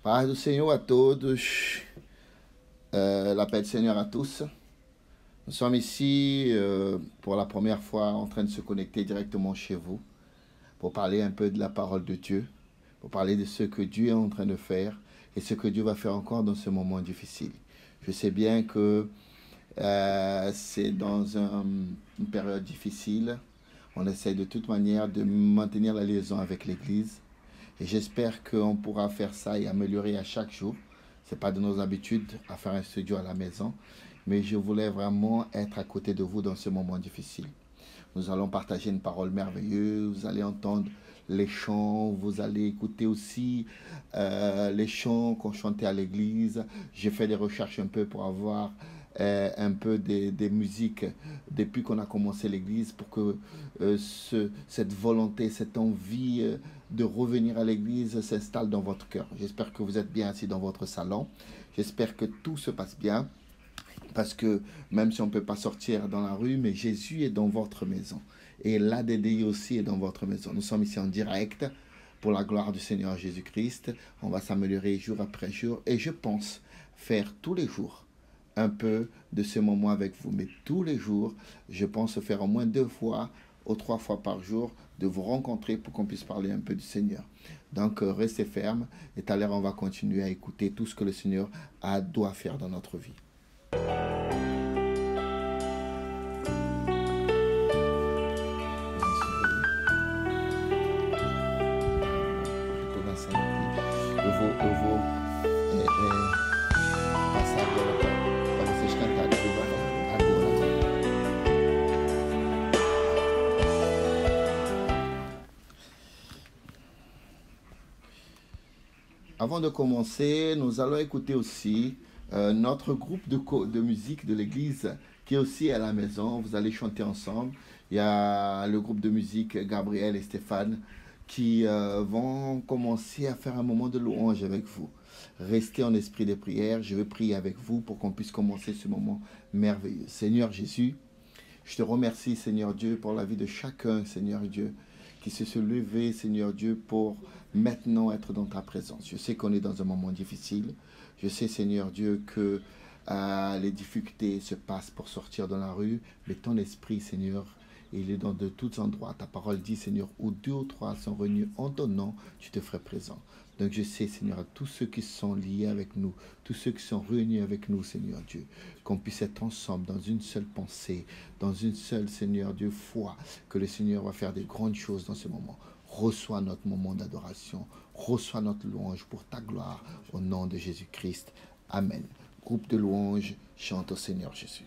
Paz do Senhor a todos, la paix du Seigneur à tous. Nous sommes ici pour la première fois en train de se connecter directement chez vous pour parler un peu de la parole de Dieu, pour parler de ce que Dieu est en train de faire et ce que Dieu va faire encore dans ce moment difficile. Je sais bien que c'est dans une période difficile. On essaie de toute manière de maintenir la liaison avec l'Église. Et j'espère qu'on pourra faire ça et améliorer à chaque jour. Ce n'est pas de nos habitudes à faire un studio à la maison, mais je voulais vraiment être à côté de vous dans ce moment difficile. Nous allons partager une parole merveilleuse, vous allez entendre les chants, vous allez écouter aussi les chants qu'on chantait à l'église. J'ai fait des recherches un peu pour avoir un peu des musiques depuis qu'on a commencé l'église pour que cette volonté, cette envie de revenir à l'église s'installe dans votre cœur. J'espère que vous êtes bien assis dans votre salon. J'espère que tout se passe bien. Parce que même si on ne peut pas sortir dans la rue, mais Jésus est dans votre maison. Et l'ADDI aussi est dans votre maison. Nous sommes ici en direct pour la gloire du Seigneur Jésus-Christ. On va s'améliorer jour après jour. Et je pense faire tous les jours un peu de ce moment avec vous. Mais tous les jours, je pense faire au moins 2 fois ou 3 fois par jour de vous rencontrer pour qu'on puisse parler un peu du Seigneur. Donc, restez fermes. Et tout à l'heure, on va continuer à écouter tout ce que le Seigneur doit faire dans notre vie. Eu vou passar agora para vocês cantarem agora. Avant de commencer, nous allons écouter aussi notre groupe de musique de l'église qui est aussi à la maison. Vous allez chanter ensemble. Il y a le groupe de musique Gabriel et Stéphane qui vont commencer à faire un moment de louange avec vous. Restez en esprit de prière. Je vais prier avec vous pour qu'on puisse commencer ce moment merveilleux. Seigneur Jésus, je te remercie, Seigneur Dieu, pour la vie de chacun, Seigneur Dieu, qui se levé, Seigneur Dieu, pour maintenant être dans ta présence. Je sais qu'on est dans un moment difficile. Je sais, Seigneur Dieu, que les difficultés se passent pour sortir dans la rue, mais ton esprit, Seigneur, il est dans de tous endroits. Ta parole dit, Seigneur, où 2 ou 3 sont réunis en ton nom, tu te ferais présent. Donc je sais, Seigneur, à tous ceux qui sont liés avec nous, tous ceux qui sont réunis avec nous, Seigneur Dieu, qu'on puisse être ensemble dans une seule pensée, dans une seule, Seigneur Dieu, foi, que le Seigneur va faire des grandes choses dans ce moment. Reçois notre moment d'adoration, reçois notre louange pour ta gloire, au nom de Jésus-Christ. Amen. Groupe de louanges, chante au Seigneur Jésus.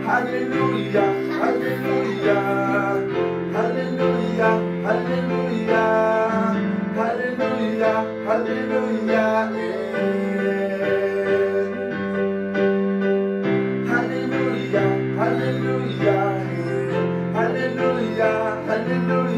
Hallelujah, hallelujah, hallelujah, hallelujah, hallelujah, hallelujah, hallelujah, hallelujah, hallelujah, hallelujah,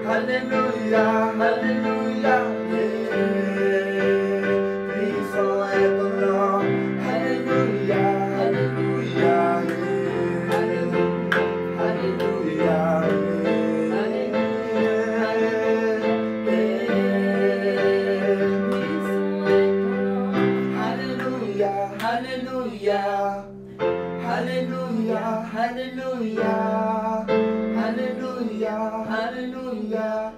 hallelujah, hallelujah, please forever, Lord, hallelujah, hallelujah, hallelujah, hallelujah, hallelujah, hallelujah, hallelujah, hallelujah,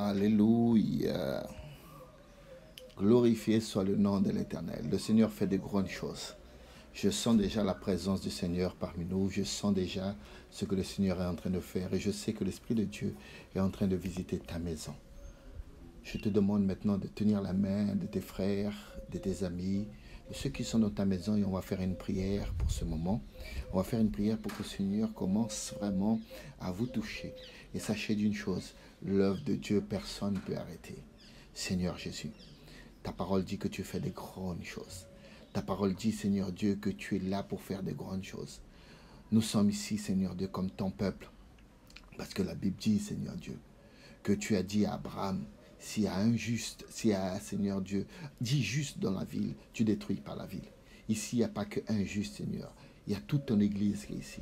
Alléluia. Glorifié soit le nom de l'Éternel. Le Seigneur fait de grandes choses. Je sens déjà la présence du Seigneur parmi nous. Je sens déjà ce que le Seigneur est en train de faire. Et je sais que l'Esprit de Dieu est en train de visiter ta maison. Je te demande maintenant de tenir la main de tes frères, de tes amis, de ceux qui sont dans ta maison, et on va faire une prière pour ce moment. On va faire une prière pour que le Seigneur commence vraiment à vous toucher. Et sachez d'une chose, l'œuvre de Dieu, personne ne peut arrêter. Seigneur Jésus, ta parole dit que tu fais des grandes choses. Ta parole dit, Seigneur Dieu, que tu es là pour faire de grandes choses. Nous sommes ici, Seigneur Dieu, comme ton peuple. Parce que la Bible dit, Seigneur Dieu, que tu as dit à Abraham, s'il y a un juste, s'il y a un Seigneur Dieu, 10 justes dans la ville, tu détruis pas la ville. Ici, il n'y a pas qu'un juste, Seigneur. Il y a toute ton église qui est ici.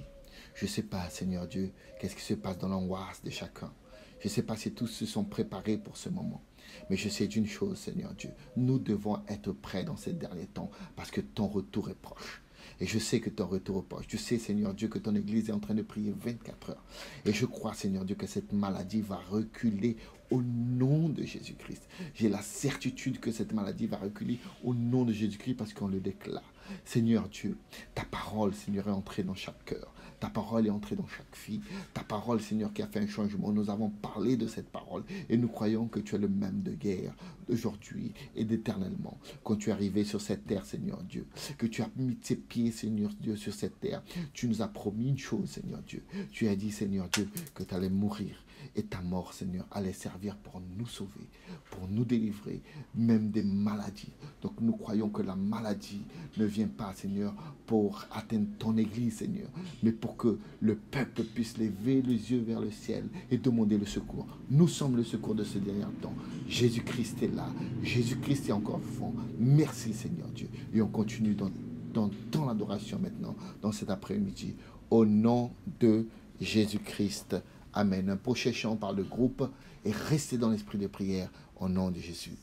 Je ne sais pas, Seigneur Dieu, qu'est-ce qui se passe dans l'angoisse de chacun. Je ne sais pas si tous se sont préparés pour ce moment. Mais je sais d'une chose, Seigneur Dieu, nous devons être prêts dans ces derniers temps parce que ton retour est proche. Et je sais que ton retour est proche. Je sais, Seigneur Dieu, que ton Église est en train de prier 24 heures. Et je crois, Seigneur Dieu, que cette maladie va reculer au nom de Jésus-Christ. J'ai la certitude que cette maladie va reculer au nom de Jésus-Christ parce qu'on le déclare. Seigneur Dieu, ta parole, Seigneur, est entrée dans chaque cœur. Ta parole est entrée dans chaque fille. Ta parole, Seigneur, qui a fait un changement. Nous avons parlé de cette parole et nous croyons que tu es le même de guerre d'aujourd'hui et d'éternellement. Quand tu es arrivé sur cette terre, Seigneur Dieu, que tu as mis tes pieds, Seigneur Dieu, sur cette terre, tu nous as promis une chose, Seigneur Dieu. Tu as dit, Seigneur Dieu, que tu allais mourir. Et ta mort, Seigneur, allait servir pour nous sauver, pour nous délivrer, même des maladies. Donc nous croyons que la maladie ne vient pas, Seigneur, pour atteindre ton Église, Seigneur, mais pour que le peuple puisse lever les yeux vers le ciel et demander le secours. Nous sommes le secours de ce dernier temps. Jésus-Christ est là. Jésus-Christ est encore vivant. Merci, Seigneur Dieu. Et on continue dans l'adoration maintenant, dans cet après-midi, au nom de Jésus-Christ. Amen. Un prochain chant par le groupe et restez dans l'esprit de prière au nom de Jésus.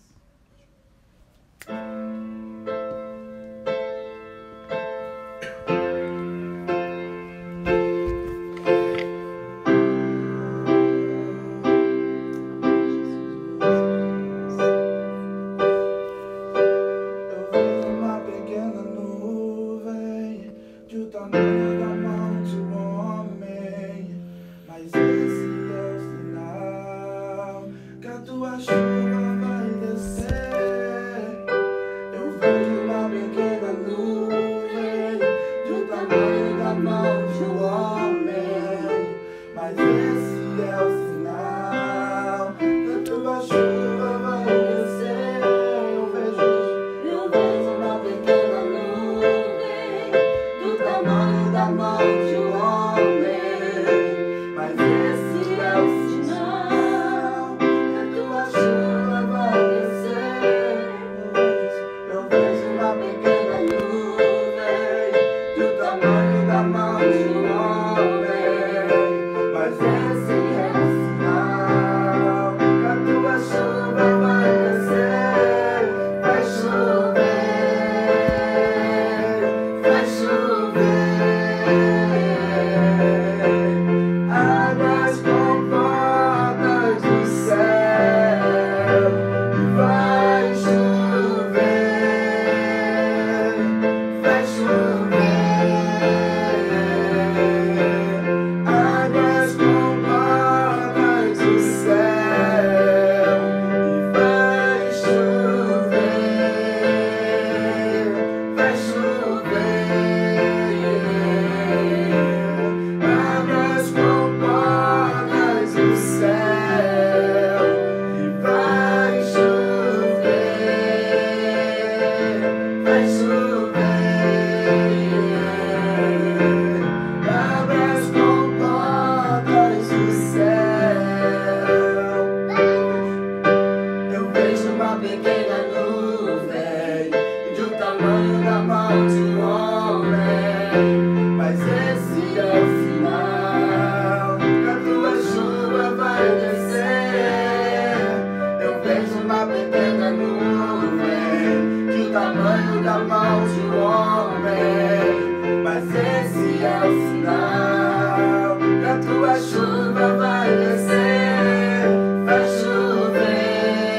é o sinal que a tua chuva vai descer. Vai chover,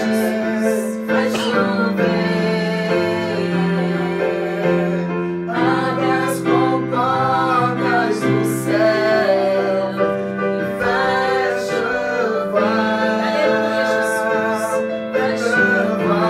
Jesus, vai chover. Abre as comportas do céu e vai chover. Aleluia, Jesus, vai chover.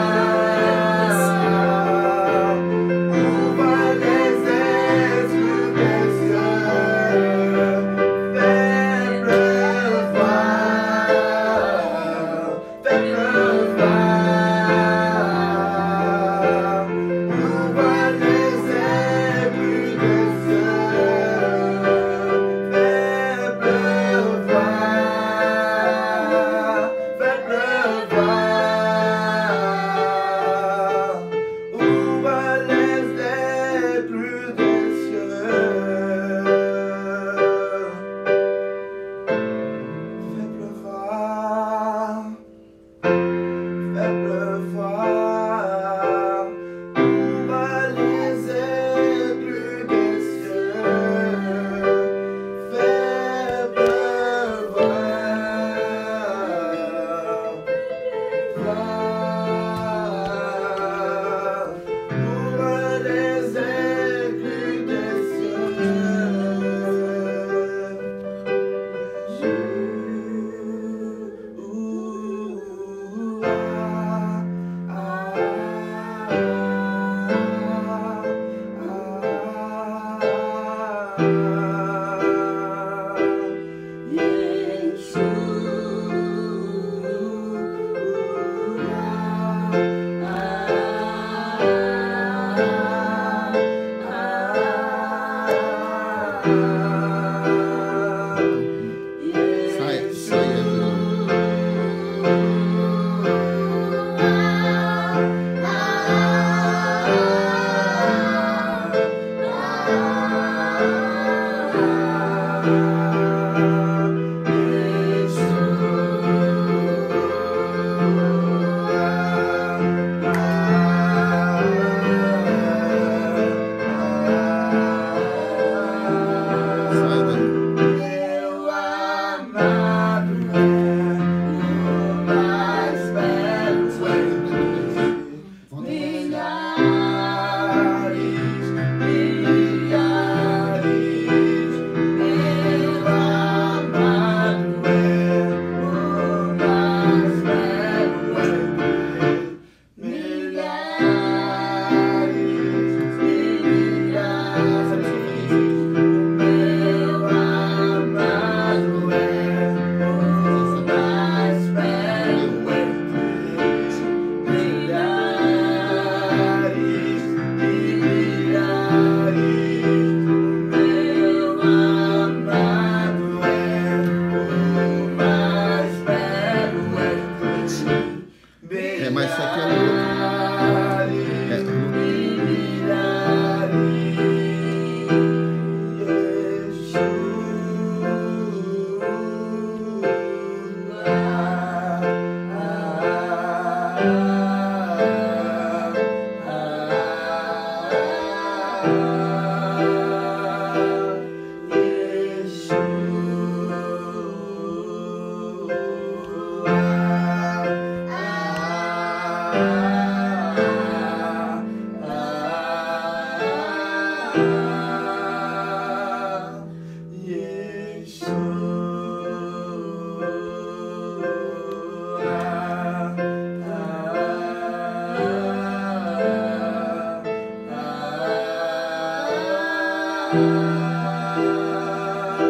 Mas isso aqui é o outro.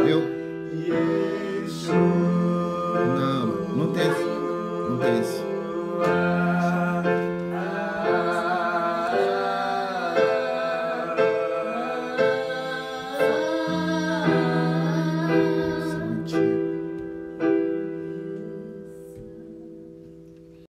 Viu? Não, não tem esse. Não tem esse.